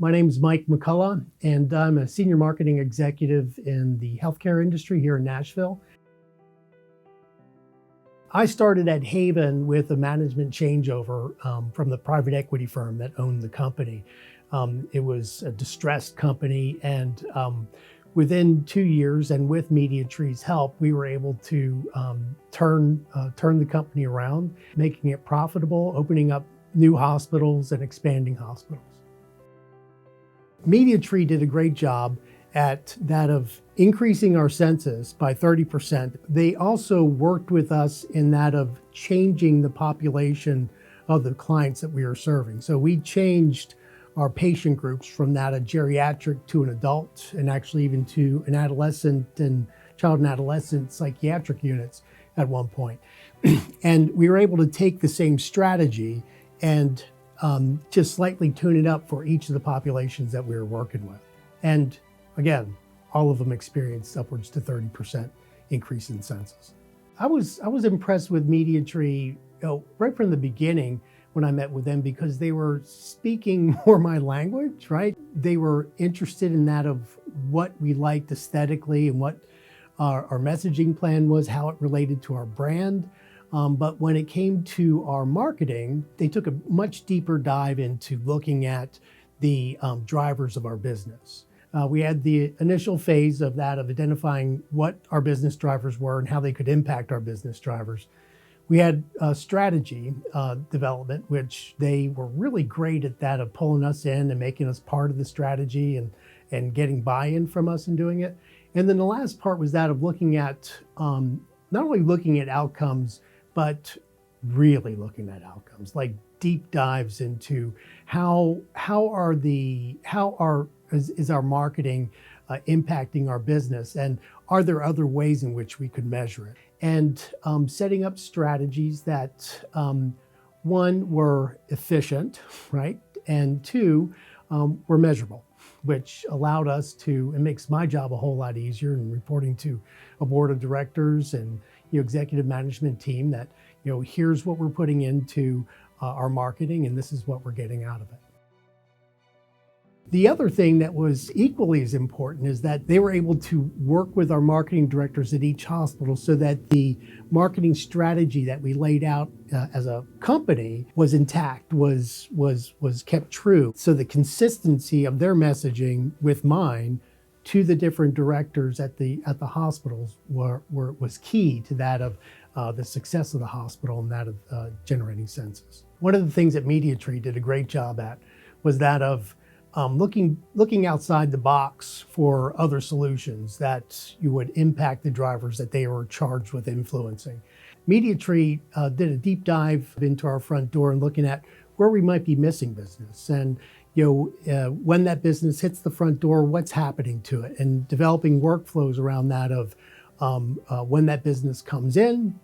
My name is Mike McCulla, and I'm a senior marketing executive in the healthcare industry here in Nashville. I started at Haven with a management changeover from the private equity firm that owned the company. It was a distressed company, and within 2 years, and with MediaTree's help, we were able to turn the company around, making it profitable, opening up new hospitals and expanding hospitals. MediaTree did a great job at that of increasing our census by 30%. They also worked with us in that of changing the population of the clients that we were serving. So we changed our patient groups from that of geriatric to an adult, and actually even to an adolescent and child and adolescent psychiatric units at one point. And we were able to take the same strategy and just slightly tune it up for each of the populations that we were working with. And again, all of them experienced upwards to 30% increase in census. I was impressed with MediaTree right from the beginning when I met with them, because they were speaking more my language, right? They were interested in that of what we liked aesthetically and what our messaging plan was, how it related to our brand. But when it came to our marketing, they took a much deeper dive into looking at the drivers of our business. We had the initial phase of that of identifying what our business drivers were and how they could impact our business drivers. We had strategy development, which they were really great at that of pulling us in and making us part of the strategy and getting buy-in from us and doing it. And then the last part was that of looking at, not only looking at outcomes, but really looking at outcomes, like deep dives into is our marketing impacting our business, and are there other ways in which we could measure it? And setting up strategies that, one, were efficient, right? And two, were measurable, which allowed us to, it makes my job a whole lot easier in reporting to a board of directors and executive management team that, here's what we're putting into our marketing, and this is what we're getting out of it. The other thing that was equally as important is that they were able to work with our marketing directors at each hospital so that the marketing strategy that we laid out as a company was intact, was kept true. So the consistency of their messaging with mine to the different directors at the hospitals was key to that of the success of the hospital and that of generating census. One of the things that MediaTree did a great job at was that of looking outside the box for other solutions that you would impact the drivers that they were charged with influencing. MediaTree did a deep dive into our front door and looking at where we might be missing business, and when that business hits the front door, what's happening to it, and developing workflows around that of when that business comes in,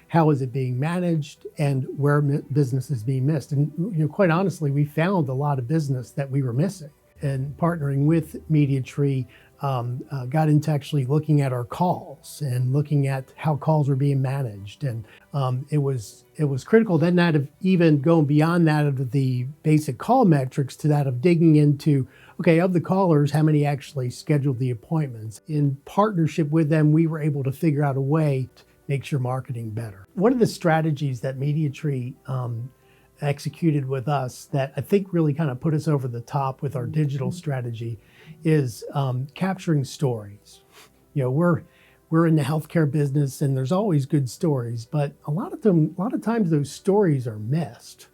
how is it being managed, and where business is being missed. And quite honestly, we found a lot of business that we were missing. And partnering with MediaTree, got into actually looking at our calls and looking at how calls were being managed. And it was critical then that of even going beyond that of the basic call metrics to that of digging into, okay, of the callers, how many actually scheduled the appointments? In partnership with them, we were able to figure out a way to make your marketing better. One of the strategies that MediaTree executed with us that I think really kind of put us over the top with our digital strategy is capturing stories. We're in the healthcare business, and there's always good stories, but a lot of times those stories are missed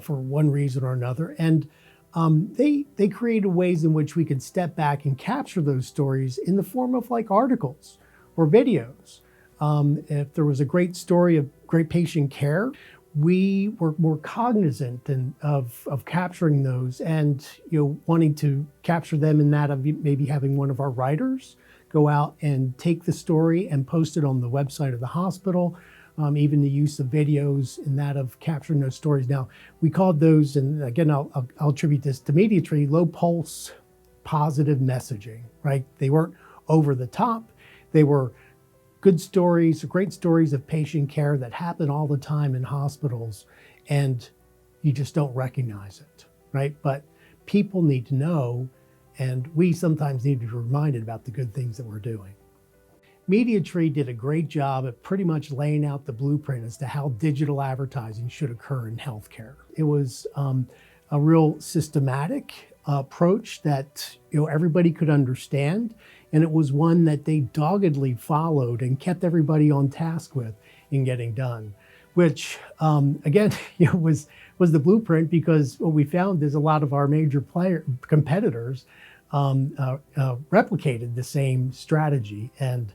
for one reason or another. And they created ways in which we could step back and capture those stories in the form of like articles or videos. If there was a great story of great patient care, we were more cognizant of capturing those and wanting to capture them in that of maybe having one of our writers go out and take the story and post it on the website of the hospital. Even the use of videos in that of capturing those stories. Now, we called those, and again, I'll attribute this to MediaTree, low pulse positive messaging, right? They weren't over the top. They were good stories, great stories of patient care that happen all the time in hospitals, and you just don't recognize it, right? But people need to know, and we sometimes need to be reminded about the good things that we're doing. MediaTree did a great job at pretty much laying out the blueprint as to how digital advertising should occur in healthcare. It was a real systematic approach that everybody could understand, and it was one that they doggedly followed and kept everybody on task with in getting done, which again was the blueprint, because what we found is a lot of our major competitors replicated the same strategy, and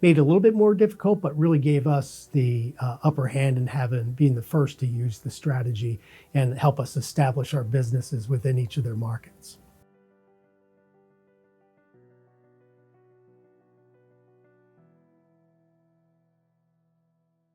made it a little bit more difficult, but really gave us the upper hand in being the first to use the strategy and help us establish our businesses within each of their markets.